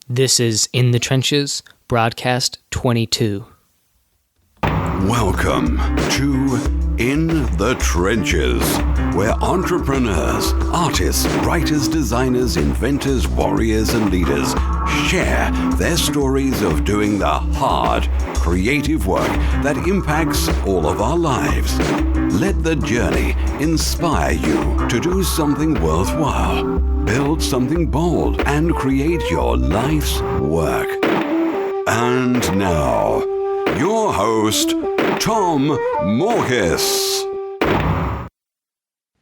This is In the Trenches, broadcast 22. Welcome to In the Trenches, where entrepreneurs, artists, writers, designers, inventors, warriors, and leaders share their stories of doing the hard, creative work that impacts all of our lives. Let the journey inspire you to do something worthwhile, build something bold, and create your life's work. And now, your host, Tom Morkis.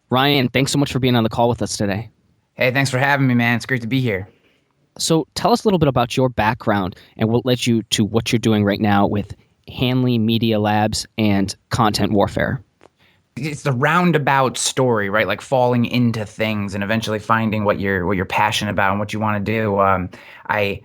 Ryan, thanks so much for being on the call with us today. Hey, thanks for having me, man. It's great to be here. So tell us a little bit about your background and what led you to what you're doing right now with Hanley Media Labs and Content Warfare. It's the roundabout story, right? Like falling into things and eventually finding what you're passionate about and what you want to do. I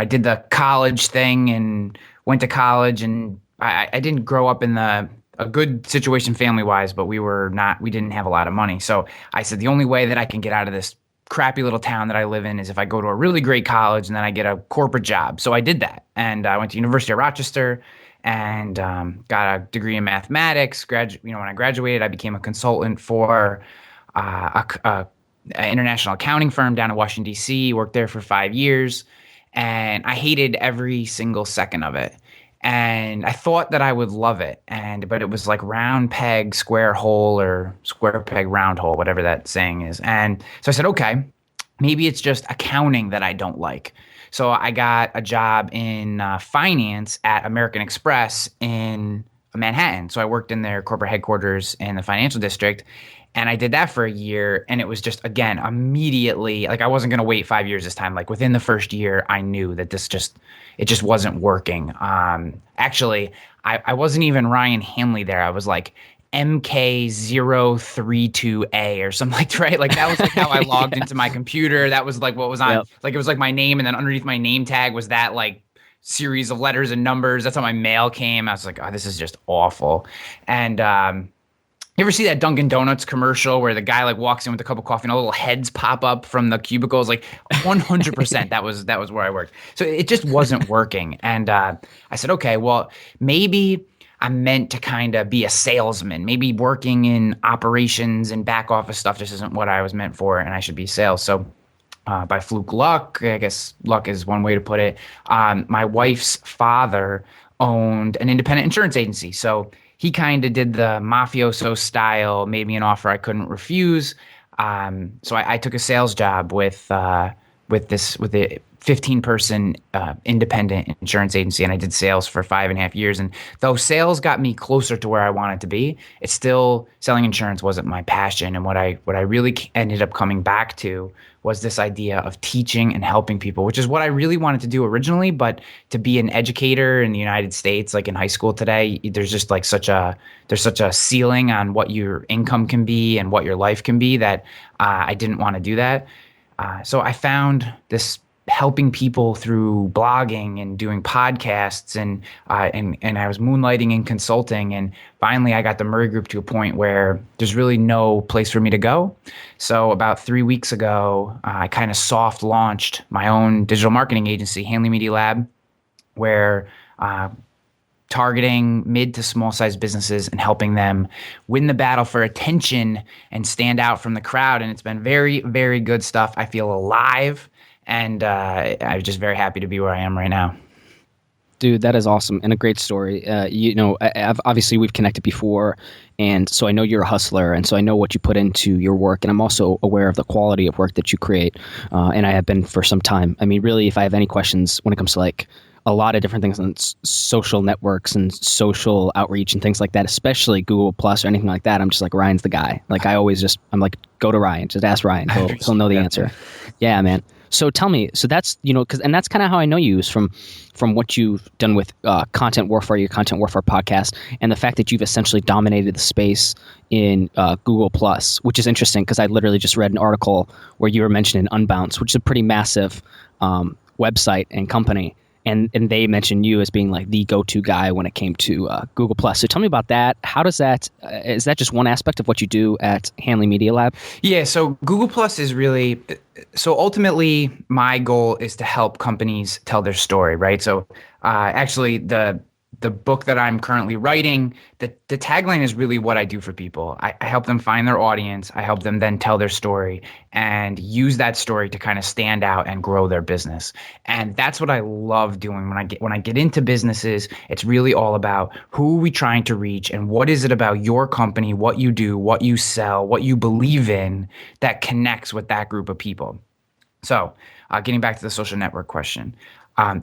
did the college thing and went to college, and I didn't grow up in a good situation family-wise, but we didn't have a lot of money. So I said the only way that I can get out of this crappy little town that I live in is if I go to a really great college and then I get a corporate job. So I did that, and I went to University of Rochester and got a degree in mathematics. When I graduated, I became a consultant for an international accounting firm down in Washington, D.C., worked there for 5 years, and I hated every single second of it. And I thought that I would love it, but it was like round peg, square hole, or square peg, round hole, whatever that saying is. And so I said, okay, maybe it's just accounting that I don't like. So I got a job in finance at American Express in Manhattan. So I worked in their corporate headquarters in the financial district, and I did that for a year. And it was just, again, immediately, like I wasn't going to wait 5 years this time. Like within the first year, I knew that it just wasn't working. Actually, I wasn't even Ryan Hanley there. I was like MK032A or something like, right? Like that was like how I logged into my computer. That was like what was on, like it was like my name, and then underneath my name tag was that like series of letters and numbers. That's how my mail came. I was like, oh, this is just awful. And you ever see that Dunkin' Donuts commercial where the guy like walks in with a cup of coffee and all little heads pop up from the cubicles? Like 100%. that was where I worked. So it just wasn't working. And I said, okay, well, maybe I'm meant to kind of be a salesman. Maybe working in operations and back office stuff just isn't what I was meant for, and I should be sales. So by fluke luck, I guess luck is one way to put it, my wife's father owned an independent insurance agency. So he kind of did the mafioso style, made me an offer I couldn't refuse. So I took a sales job with the 15-person independent insurance agency, and I did sales for 5.5 years. And though sales got me closer to where I wanted to be, it's still, selling insurance wasn't my passion. And what I really ended up coming back to was this idea of teaching and helping people, which is what I really wanted to do originally. But to be an educator in the United States, like in high school today, there's just like such a ceiling on what your income can be and what your life can be that I didn't want to do that. So I found this helping people through blogging and doing podcasts, and I was moonlighting in consulting, and finally I got the Murray Group to a point where there's really no place for me to go. So about 3 weeks ago, I kind of soft launched my own digital marketing agency, Hanley Media Lab, where targeting mid to small size businesses and helping them win the battle for attention and stand out from the crowd. And it's been very, very good stuff. I feel alive. And I'm just very happy to be where I am right now. Dude, that is awesome and a great story. Obviously we've connected before, and so I know you're a hustler, and so I know what you put into your work, and I'm also aware of the quality of work that you create, and I have been for some time. I mean, really, if I have any questions when it comes to like a lot of different things on social networks and social outreach and things like that, especially Google Plus or anything like that, I'm just like, Ryan's the guy. Like I'm like, go to Ryan, just ask Ryan. He'll know the answer. Yeah, man. So tell me, so that's, and that's kind of how I know you is from what you've done with Content Warfare, your Content Warfare podcast, and the fact that you've essentially dominated the space in Google Plus, which is interesting because I literally just read an article where you were mentioning Unbounce, which is a pretty massive website and company. and they mentioned you as being like the go-to guy when it came to Google Plus. So tell me about that. How does that is that just one aspect of what you do at Hanley Media Lab? Yeah, so Google Plus is really so ultimately my goal is to help companies tell their story, right? So actually the book that I'm currently writing, the tagline is really what I do for people. I help them find their audience. I help them then tell their story and use that story to kind of stand out and grow their business. And that's what I love doing when I get into businesses. It's really all about who are we trying to reach and what is it about your company, what you do, what you sell, what you believe in that connects with that group of people. So getting back to the social network question.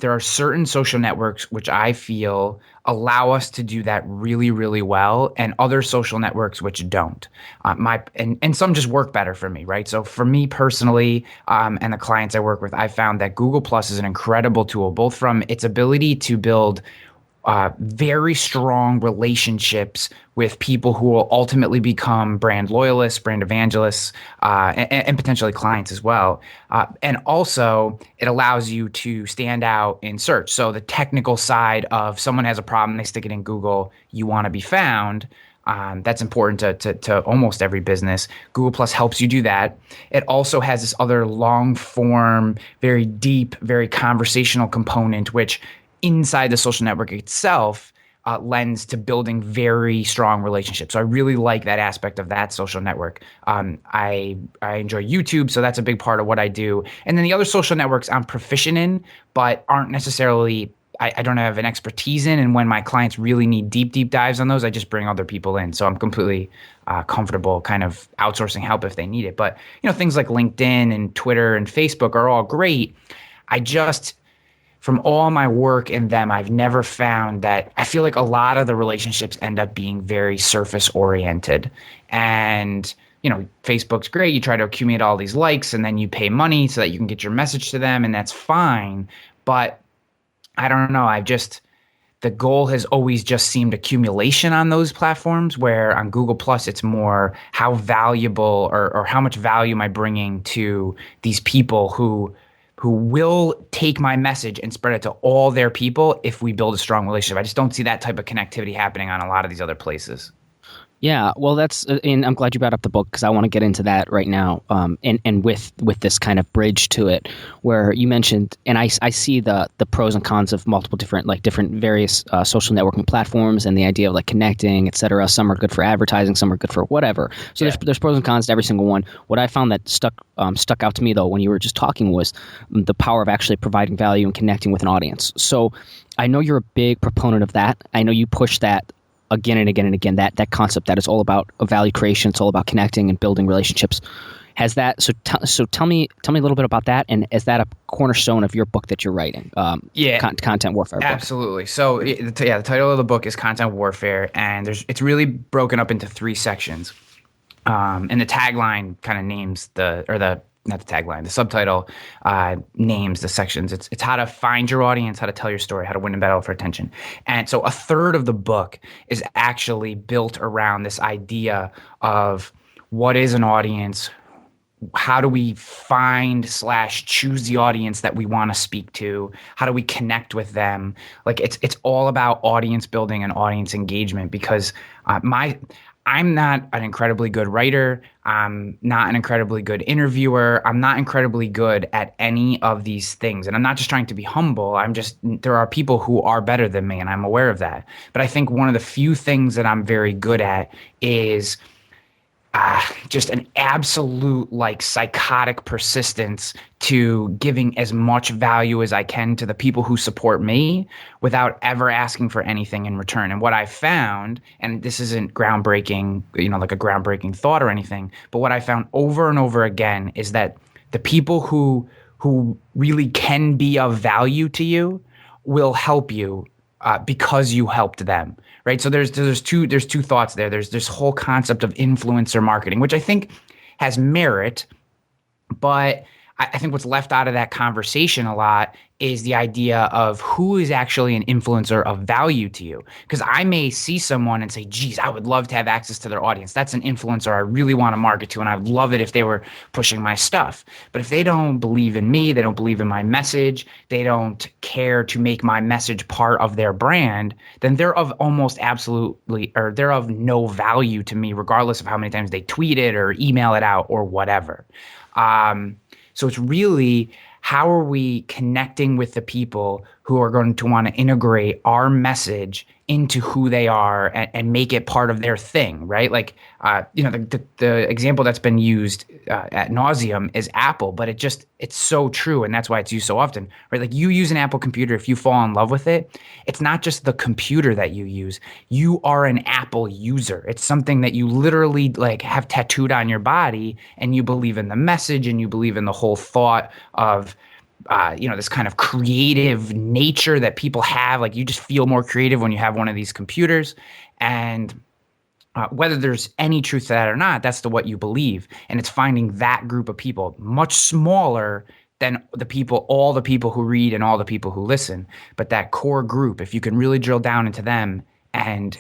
There are certain social networks which I feel allow us to do that really, really well, and other social networks which don't. And some just work better for me, right? So for me personally, and the clients I work with, I found that Google Plus is an incredible tool, both from its ability to build very strong relationships with people who will ultimately become brand loyalists, brand evangelists, and potentially clients as well. And also, it allows you to stand out in search. So the technical side of someone has a problem, they stick it in Google, you want to be found. That's important to almost every business. Google Plus helps you do that. It also has this other long form, very deep, very conversational component, which inside the social network itself lends to building very strong relationships. So I really like that aspect of that social network. I enjoy YouTube, so that's a big part of what I do. And then the other social networks I'm proficient in, but aren't necessarily, I don't have an expertise in. And when my clients really need deep dives on those, I just bring other people in. So I'm completely comfortable kind of outsourcing help if they need it. But things like LinkedIn and Twitter and Facebook are all great. From all my work in them, I've never found that. I feel like a lot of the relationships end up being very surface oriented. And, Facebook's great. You try to accumulate all these likes and then you pay money so that you can get your message to them, and that's fine. But I don't know. The goal has always just seemed accumulation on those platforms, where on Google Plus, it's more how valuable or how much value am I bringing to these people who will take my message and spread it to all their people if we build a strong relationship. I just don't see that type of connectivity happening on a lot of these other places. Yeah, well, and I'm glad you brought up the book, because I want to get into that right now. And with this kind of bridge to it, where you mentioned, and I see the pros and cons of multiple different various social networking platforms, and the idea of connecting, et cetera. Some are good for advertising, some are good for whatever. So there's pros and cons to every single one. What I found that stuck out to me though when you were just talking was the power of actually providing value and connecting with an audience. So I know you're a big proponent of that. I know you push that again and again and again, that concept that is all about value creation. It's all about connecting and building relationships. Has that, so tell me a little bit about that, and is that a cornerstone of your book that you're writing? Content Warfare book. Absolutely. So the title of the book is Content Warfare, and it's really broken up into 3 sections. And the tagline kind of names not the tagline, the subtitle names the sections. It's how to find your audience, how to tell your story, how to win a battle for attention. And so a third of the book is actually built around this idea of what is an audience, how do we find / choose the audience that we want to speak to, how do we connect with them. It's all about audience building and audience engagement, because I'm not an incredibly good writer. I'm not an incredibly good interviewer. I'm not incredibly good at any of these things. And I'm not just trying to be humble. There are people who are better than me, and I'm aware of that. But I think one of the few things that I'm very good at is just an absolute psychotic persistence to giving as much value as I can to the people who support me without ever asking for anything in return. And what I found, and this isn't groundbreaking, like a groundbreaking thought or anything, but what I found over and over again is that the people who really can be of value to you will help you because you helped them. Right. So there's two thoughts there. There's this whole concept of influencer marketing, which I think has merit, but I think what's left out of that conversation a lot is the idea of who is actually an influencer of value to you. Because I may see someone and say, geez, I would love to have access to their audience. That's an influencer I really want to market to, and I'd love it if they were pushing my stuff. But if they don't believe in me, they don't believe in my message, they don't care to make my message part of their brand, then they're of almost absolutely, or they're of no value to me, regardless of how many times they tweet it or email it out or whatever. So it's really, how are we connecting with the people who are going to want to integrate our message into who they are and make it part of their thing, right? Like, the example that's been used ad nauseum is Apple, but it's so true, and that's why it's used so often, right? Like, you use an Apple computer, if you fall in love with it, it's not just the computer that you use. You are an Apple user. It's something that you literally like have tattooed on your body, and you believe in the message, and you believe in the whole thought of this kind of creative nature that people have. Like, you just feel more creative when you have one of these computers. And whether there's any truth to that or not, that's what you believe. And it's finding that group of people, much smaller than all the people who read and all the people who listen. But that core group, if you can really drill down into them and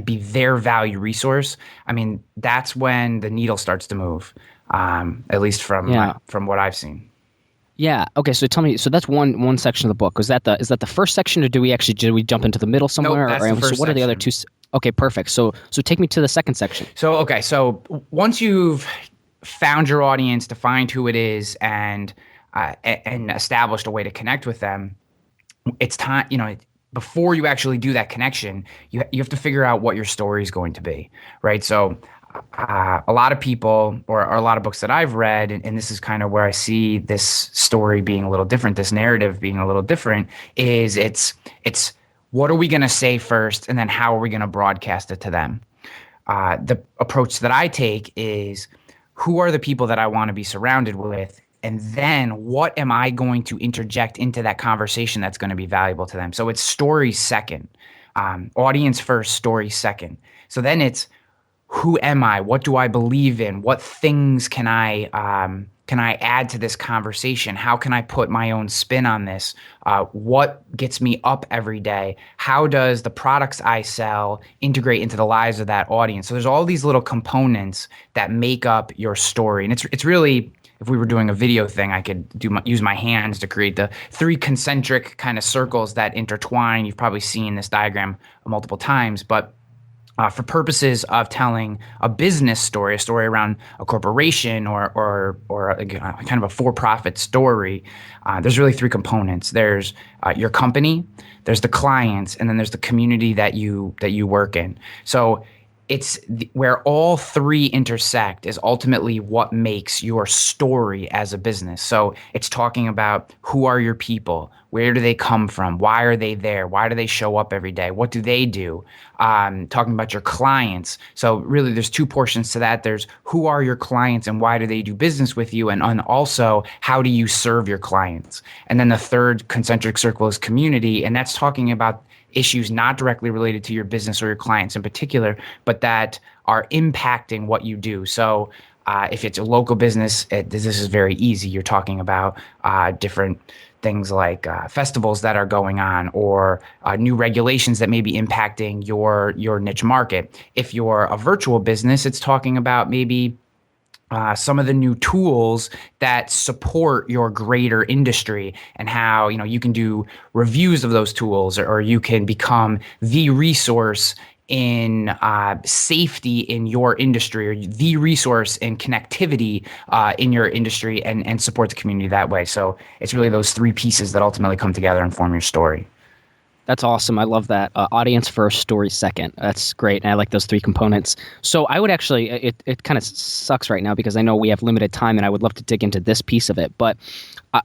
be their value resource, I mean, that's when the needle starts to move, at least from what I've seen. Yeah. Okay. So tell me. So that's one section of the book. Is that the first section, or did we jump into the middle somewhere? Nope, that's the first so what are the other two? Okay. Perfect. So take me to the second section. So once you've found your audience, defined who it is, and established a way to connect with them, it's time. Before you actually do that connection, you have to figure out what your story is going to be, right? So. A lot of people, or a lot of books that I've read, and this is kind of where I see this story being a little different, this narrative being a little different, is it's what are we going to say first, and then how are we going to broadcast it to them? The approach that I take is, who are the people that I want to be surrounded with, and then what am I going to interject into that conversation that's going to be valuable to them? So it's story second, audience first, story second. So then it's, who am I? What do I believe in? What things can I add to this conversation? How can I put my own spin on this? What gets me up every day? How does the products I sell integrate into the lives of that audience? So there's all these little components that make up your story, and it's really, if we were doing a video thing, I could use my hands to create the 3 concentric kind of circles that intertwine. You've probably seen this diagram multiple times, but for purposes of telling a business story, a story around a corporation or a kind of a for-profit story, there's really 3 components. There's your company, there's the clients, and then there's the community that you work in. So it's where all 3 intersect is ultimately what makes your story as a business. So it's talking about, who are your people? Where do they come from? Why are they there? Why do they show up every day? What do they do? Talking about your clients. So really there's 2 portions to that. There's, who are your clients and why do they do business with you? And also, how do you serve your clients? And then the 3rd concentric circle is community. And that's talking about issues not directly related to your business or your clients in particular, but that are impacting what you do. So if it's a local business, this is very easy. You're talking about different things like festivals that are going on, or new regulations that may be impacting your niche market. If you're a virtual business, it's talking about maybe some of the new tools that support your greater industry, and how you can do reviews of those tools, or you can become the resource in safety in your industry, or the resource in connectivity in your industry, and support the community that way. So it's really those 3 pieces that ultimately come together and form your story. That's awesome. I love that. Audience first, story second. That's great. And I like those 3 components. So I would actually, it kind of sucks right now because I know we have limited time, and I would love to dig into this piece of it. But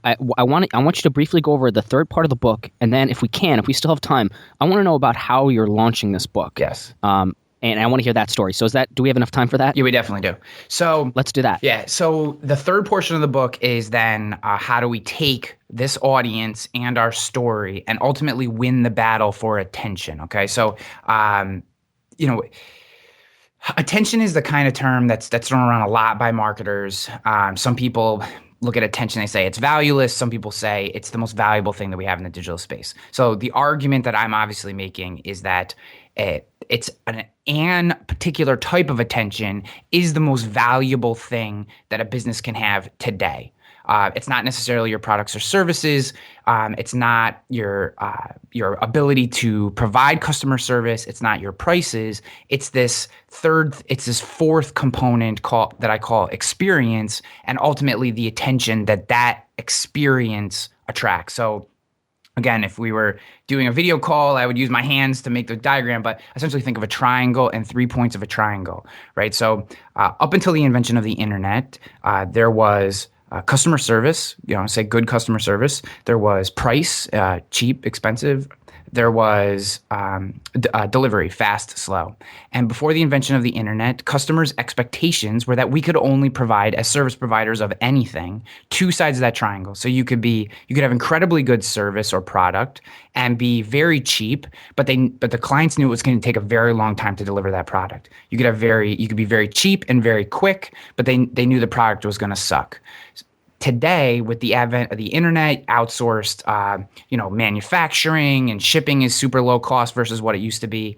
I want you to briefly go over the 3rd part of the book. And then if we still have time, I want to know about how you're launching this book. Yes. And I want to hear that story. So do we have enough time for that? Yeah, we definitely do. So let's do that. Yeah. So the 3rd portion of the book is then how do we take this audience and our story and ultimately win the battle for attention? Okay. So, attention is the kind of term that's thrown around a lot by marketers. Some people look at attention, they say it's valueless. Some people say it's the most valuable thing that we have in the digital space. So the argument that I'm obviously making is that it's an particular type of attention is the most valuable thing that a business can have today. It's not necessarily your products or services. It's not your ability to provide customer service. It's not your prices. It's this fourth component that I call experience, and ultimately the attention that experience attracts. So again, if we were doing a video call, I would use my hands to make the diagram, but essentially think of a triangle and 3 points of a triangle, right? So up until the invention of the internet, there was customer service, say good customer service. There was price, cheap, expensive. There was delivery, fast, slow. And before the invention of the internet, customers' expectations were that we could only provide, as service providers of anything, two sides of that triangle. So you could have incredibly good service or product and be very cheap, but the clients knew it was going to take a very long time to deliver that product. You could be very cheap and very quick, but they knew the product was going to suck. Today, with the advent of the internet, outsourced, manufacturing and shipping is super low cost versus what it used to be.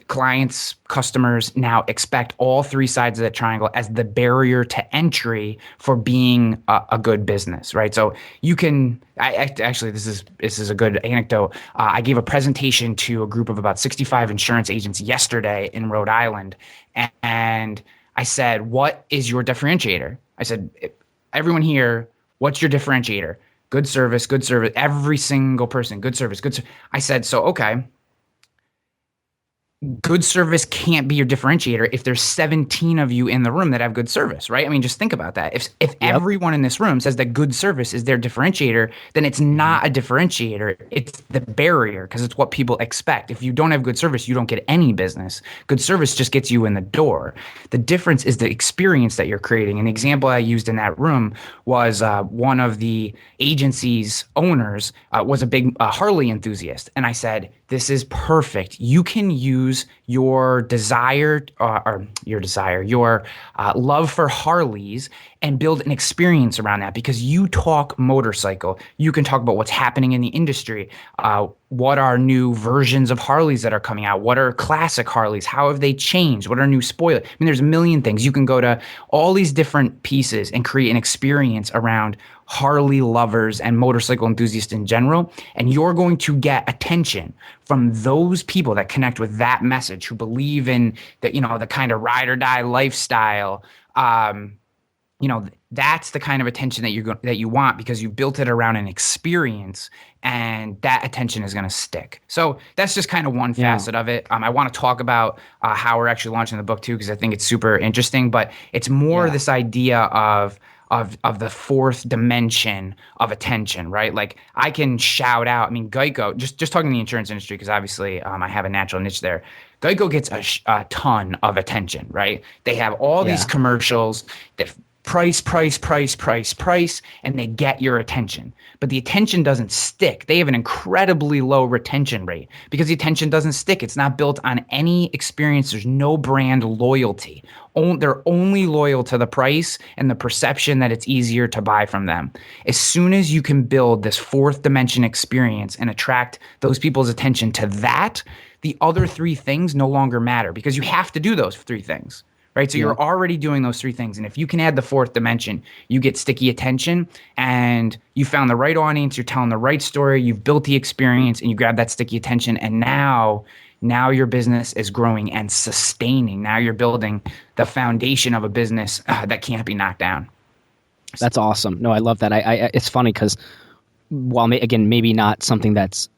Customers now expect all three sides of the triangle as the barrier to entry for being a good business, right? So you can actually, this is a good anecdote. I gave a presentation to a group of about 65 insurance agents yesterday in Rhode Island, and I said, "What is your differentiator?" I said, everyone here, what's your differentiator? Good service, good service. Every single person, good service, good service. I said, so, okay, good service can't be your differentiator if there's 17 of you in the room that have good service, right? I mean, just think about that. If everyone in this room says that good service is their differentiator, then it's not a differentiator. It's the barrier, because it's what people expect. If you don't have good service, you don't get any business. Good service just gets you in the door. The difference is the experience that you're creating. An example I used in that room was one of the agency's owners was a big Harley enthusiast. And I said, this is perfect. You can use your your love for Harleys and build an experience around that, because you talk motorcycle. You can talk about what's happening in the industry. What are new versions of Harleys that are coming out? What are classic Harleys? How have they changed? What are new spoilers? I mean, there's a million things. You can go to all these different pieces and create an experience around Harley lovers and motorcycle enthusiasts in general, and you're going to get attention from those people that connect with that message, who believe in that, the kind of ride or die lifestyle. That's the kind of attention that you want, because you built it around an experience, and that attention is going to stick. So that's just kind of one facet of it. I want to talk about how we're actually launching the book too, because I think it's super interesting. But it's more this idea of the fourth dimension of attention, right? Like, I can shout out, I mean, Geico, just talking the insurance industry, because obviously I have a natural niche there. Geico gets a ton of attention, right? They have all these commercials that price, and they get your attention. But the attention doesn't stick. They have an incredibly low retention rate because the attention doesn't stick. It's not built on any experience. There's no brand loyalty. They're only loyal to the price and the perception that it's easier to buy from them. As soon as you can build this fourth dimension experience and attract those people's attention to that, the other three things no longer matter, because you have to do those three things. Right. So you're already doing those three things. And if you can add the fourth dimension, you get sticky attention, and you found the right audience. You're telling the right story. You've built the experience, and you grab that sticky attention. And now your business is growing and sustaining. Now you're building the foundation of a business that can't be knocked down. That's awesome. No, I love that. It's funny because while maybe not something that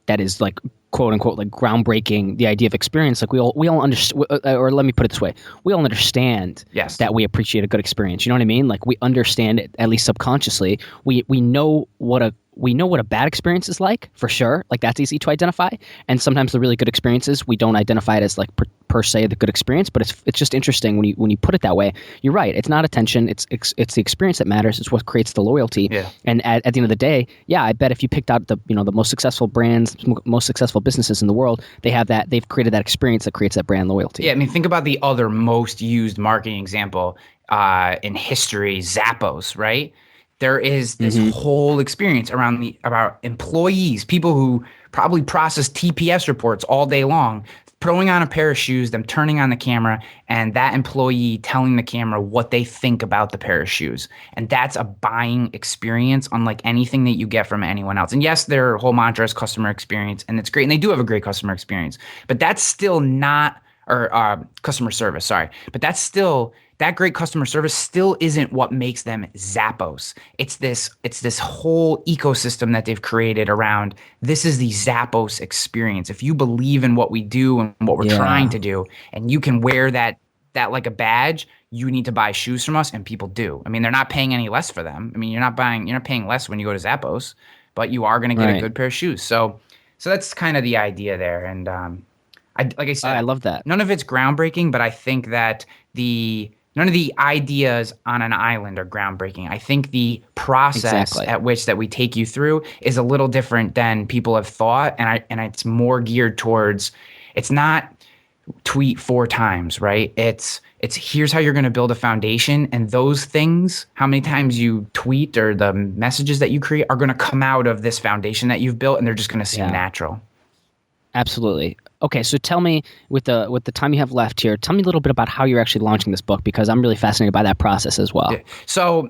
is like, quote unquote, like groundbreaking, the idea of experience, like we all understand, or let me put it this way, we all understand that we appreciate a good experience. You know what I mean? Like, we understand it, at least subconsciously. We know what we know what a bad experience is like, for sure. Like, that's easy to identify. And sometimes the really good experiences, we don't identify it as like per se the good experience, but it's just interesting when you put it that way. You're right. It's not attention. It's the experience that matters. It's what creates the loyalty. Yeah. And at the end of the day, yeah, I bet if you picked out the most successful brands, most successful businesses in the world, they've created that experience that creates that brand loyalty. Yeah, I mean, think about the other most used marketing example in history, Zappos, right? There is this whole experience about employees, people who probably process TPS reports all day long, throwing on a pair of shoes, them turning on the camera, and that employee telling the camera what they think about the pair of shoes. And that's a buying experience unlike anything that you get from anyone else. And yes, their whole mantra is customer experience, and it's great. And they do have a great customer experience, but that's still not customer service, sorry. But that's still, that great customer service still isn't what makes them Zappos. It's this whole ecosystem that they've created around, this is the Zappos experience. If you believe in what we do and what we're trying to do, and you can wear that like a badge, you need to buy shoes from us, and people do. I mean, they're not paying any less for them. I mean, you're not paying less when you go to Zappos, but you are going to get a good pair of shoes. So that's kind of the idea there. And like I said, I love that. None of it's groundbreaking, but I think that none of the ideas on an island are groundbreaking. I think the process at which that we take you through is a little different than people have thought, and it's more geared towards, it's not tweet 4 times, right? It's here's how you're going to build a foundation, and those things, how many times you tweet or the messages that you create are going to come out of this foundation that you've built, and they're just going to seem natural. Absolutely. Okay, so tell me, with the time you have left here, tell me a little bit about how you're actually launching this book, because I'm really fascinated by that process as well. So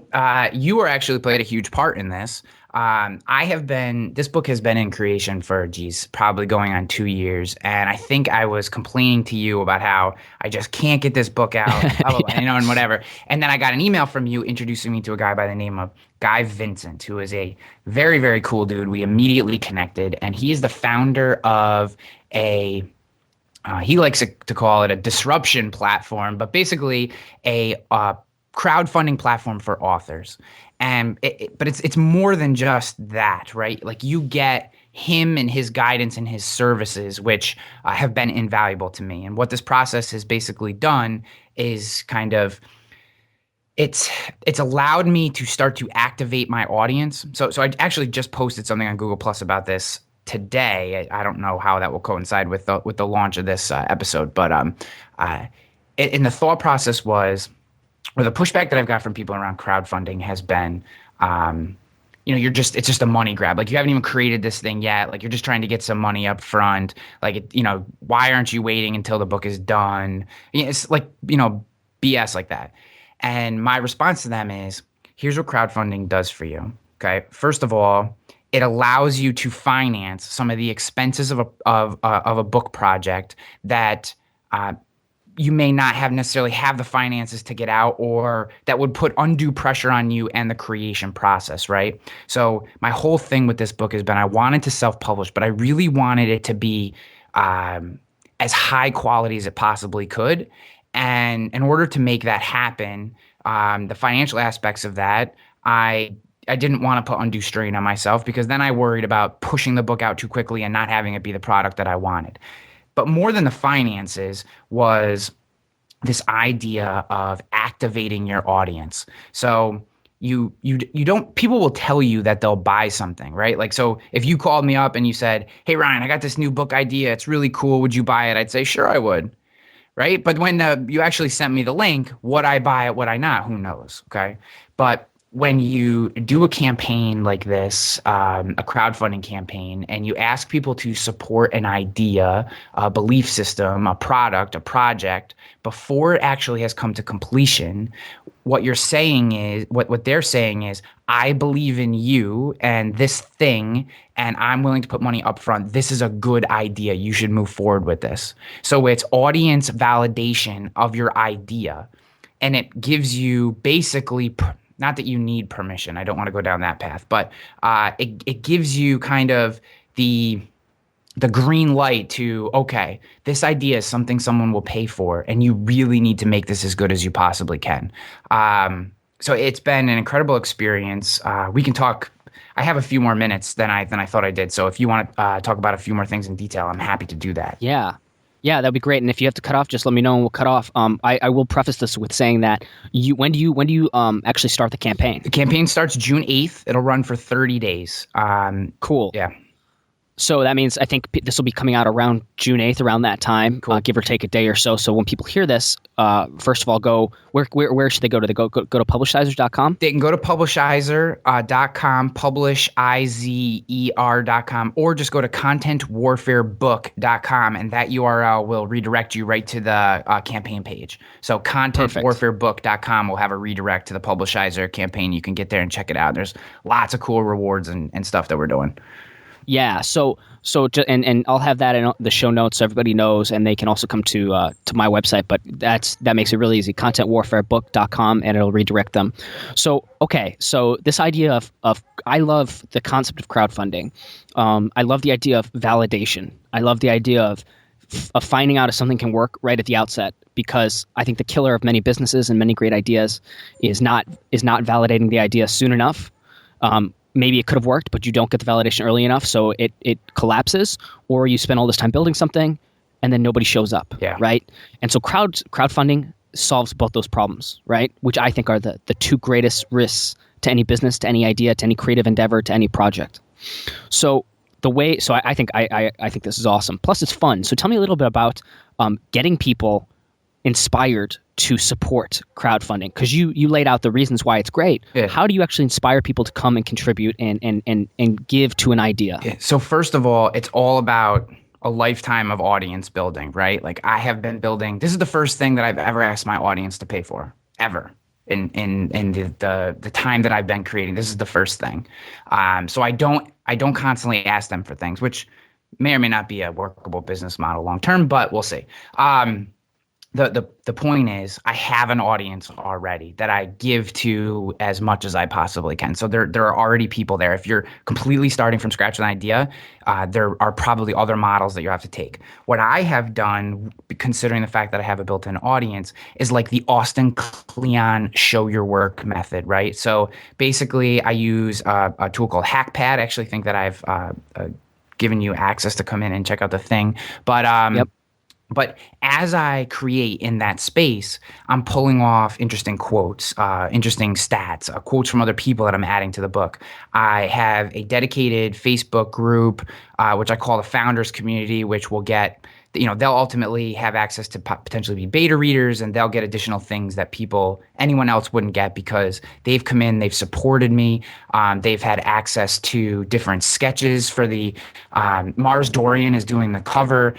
you were actually played a huge part in this. This book has been in creation for, probably going on 2 years. And I think I was complaining to you about how I just can't get this book out, and whatever. And then I got an email from you introducing me to a guy by the name of Guy Vincent, who is a very, very cool dude. We immediately connected, and he is the founder of he likes to call it a disruption platform, but basically a crowdfunding platform for authors. And but it's more than just that, right? Like, you get him and his guidance and his services, which have been invaluable to me. And what this process has basically done is kind of, it's allowed me to start to activate my audience. So I actually just posted something on Google Plus about this today. I don't know how that will coincide with the launch of this episode, but and the thought process was, or the pushback that I've got from people around crowdfunding has been, it's just a money grab. Like, you haven't even created this thing yet. Like, you're just trying to get some money up front. Like, why aren't you waiting until the book is done? It's like, BS like that. And my response to them is, here's what crowdfunding does for you. Okay. First of all, it allows you to finance some of the expenses of a book project that you may not necessarily have the finances to get out, or that would put undue pressure on you and the creation process, right? So my whole thing with this book has been, I wanted to self-publish, but I really wanted it to be as high quality as it possibly could. And in order to make that happen, the financial aspects of that, I didn't want to put undue strain on myself, because then I worried about pushing the book out too quickly and not having it be the product that I wanted. But more than the finances was this idea of activating your audience. So you don't, people will tell you that they'll buy something, right? Like, so if you called me up and you said, "Hey Ryan, I got this new book idea. It's really cool. Would you buy it?" I'd say, "Sure, I would." Right? But when you actually sent me the link, would I buy it? Would I not? Who knows? Okay. But when you do a campaign like this, a crowdfunding campaign, and you ask people to support an idea, a belief system, a product, a project, before it actually has come to completion, what you're saying is, what they're saying is, I believe in you and this thing, and I'm willing to put money up front. This is a good idea. You should move forward with this. So it's audience validation of your idea, and it gives you basically, not that you need permission, I don't want to go down that path, but it gives you kind of the green light to, okay, this idea is something someone will pay for, and you really need to make this as good as you possibly can. So it's been an incredible experience. We can talk I have a few more minutes than I thought I did. So if you want to talk about a few more things in detail, I'm happy to do that. Yeah. Yeah, that'd be great. And if you have to cut off, just let me know and we'll cut off. I will preface this with saying that when do you actually start the campaign? The campaign starts June 8th. It'll run for 30 days. Cool. Yeah. So that means I think this will be coming out around June 8th, around that time, Cool. give or take a day or so. So when people hear this, first of all, where should they go? Do they go to publishizers.com? They can go to publishizer.com, publishizer.com, or just go to contentwarfarebook.com, and that URL will redirect you right to the campaign page. So contentwarfarebook.com will have a redirect to the Publishizer campaign. You can get there and check it out. There's lots of cool rewards and stuff that we're doing. Yeah, and I'll have that in the show notes so everybody knows, and they can also come to my website. But that makes it really easy. Contentwarfarebook.com, and it'll redirect them. So this idea of I love the concept of crowdfunding. I love the idea of validation. I love the idea of finding out if something can work right at the outset, because I think the killer of many businesses and many great ideas is not validating the idea soon enough. Maybe it could have worked, but you don't get the validation early enough, so it collapses, or you spend all this time building something, and then nobody shows up, right? And so crowdfunding solves both those problems, right? Which I think are the two greatest risks to any business, to any idea, to any creative endeavor, to any project. So I think this is awesome. Plus, it's fun. So tell me a little bit about getting people inspired to support crowdfunding, because you laid out the reasons why it's great. Yeah. How do you actually inspire people to come and contribute and give to an idea? Yeah. So first of all, it's all about a lifetime of audience building, right? Like I have been building. This is the first thing that I've ever asked my audience to pay for, ever. In the time that I've been creating, this is the first thing. So I don't constantly ask them for things, which may or may not be a workable business model long term, but we'll see. The point is, I have an audience already that I give to as much as I possibly can. So there are already people there. If you're completely starting from scratch with an idea, there are probably other models that you have to take. What I have done, considering the fact that I have a built-in audience, is like the Austin Kleon show your work method, right? So basically, I use a tool called Hackpad. I actually think that I've given you access to come in and check out the thing. But Yep. But as I create in that space, I'm pulling off interesting quotes, interesting stats, quotes from other people that I'm adding to the book. I have a dedicated Facebook group, which I call the Founders Community, which will get, they'll ultimately have access to potentially be beta readers, and they'll get additional things that anyone else wouldn't get, because they've come in, they've supported me, they've had access to different sketches for the Mars Dorian is doing the cover,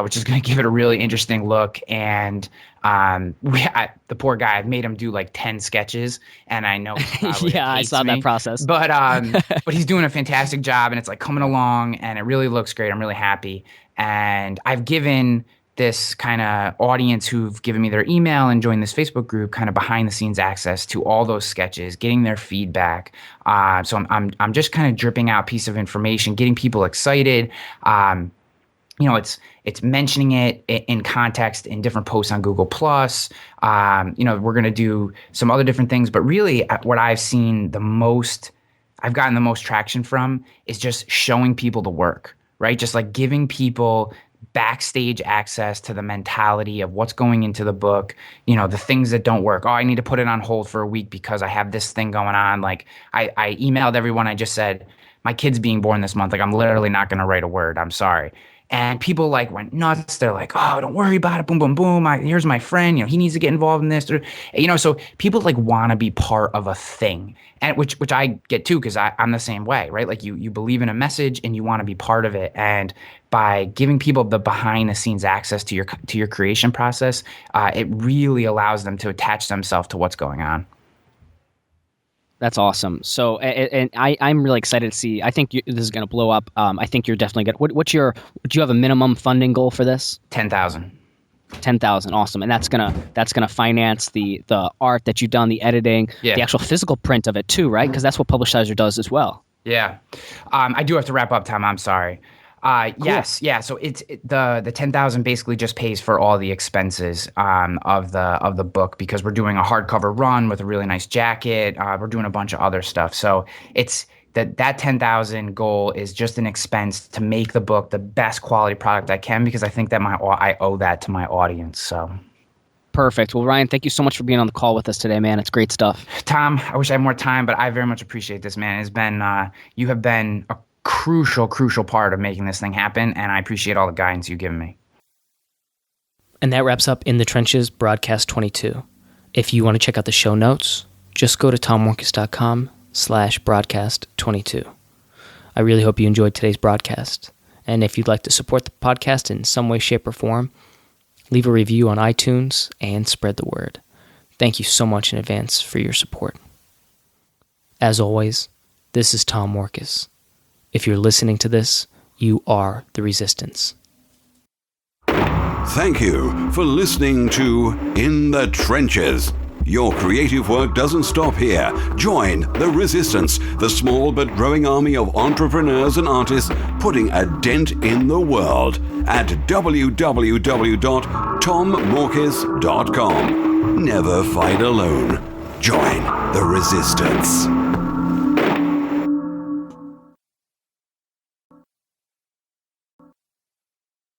which is going to give it a really interesting look. And the poor guy, I've made him do like 10 sketches, and I know he probably yeah, I hates saw me, that process. but he's doing a fantastic job, and it's like coming along, and it really looks great. I'm really happy. And I've given this kind of audience who've given me their email and joined this Facebook group kind of behind the scenes access to all those sketches, getting their feedback. So I'm just kind of dripping out piece of information, getting people excited. It's mentioning it in context in different posts on Google Plus. We're going to do some other different things, but really what I've gotten the most traction from is just showing people the work, right? Just like giving people backstage access to the mentality of what's going into the book, the things that don't work. Oh, I need to put it on hold for a week because I have this thing going on. Like I emailed everyone. I just said, my kid's being born this month. Like I'm literally not going to write a word. I'm sorry. And people like went nuts. They're like, oh, don't worry about it. Boom, boom, boom. Here's my friend. He needs to get involved in this. So people like want to be part of a thing, and which I get too, because I'm the same way, right? Like you believe in a message and you want to be part of it. And by giving people the behind the scenes access to your creation process, it really allows them to attach themselves to what's going on. That's awesome. So, and I'm really excited to see. I think this is going to blow up. I think you're definitely going to. Do you have a minimum funding goal for this? 10,000. 10,000. Awesome. And that's gonna finance the art that you've done, the editing, the actual physical print of it too, right? Because that's what Publishizer does as well. Yeah. I do have to wrap up, Tom. I'm sorry. Cool. Yes. Yeah. So the 10,000 basically just pays for all the expenses of the book, because we're doing a hardcover run with a really nice jacket. We're doing a bunch of other stuff. So that 10,000 goal is just an expense to make the book the best quality product I can, because I think that I owe that to my audience. So. Perfect. Well, Ryan, thank you so much for being on the call with us today, man. It's great stuff. Tom, I wish I had more time, but I very much appreciate this, man. It's been you have been a crucial part of making this thing happen, and I appreciate all the guidance you've given me. And that wraps up In the Trenches Broadcast 22. If you want to check out the show notes, just go to tomworkus.com/broadcast22. I really hope you enjoyed today's broadcast. And if you'd like to support the podcast in some way, shape, or form, leave a review on iTunes and spread the word. Thank you so much in advance for your support. As always, this is Tom Workus. If you're listening to this, you are the resistance. Thank you for listening to In the Trenches. Your creative work doesn't stop here. Join the resistance, the small but growing army of entrepreneurs and artists putting a dent in the world at www.tommorkis.com. Never fight alone. Join the resistance.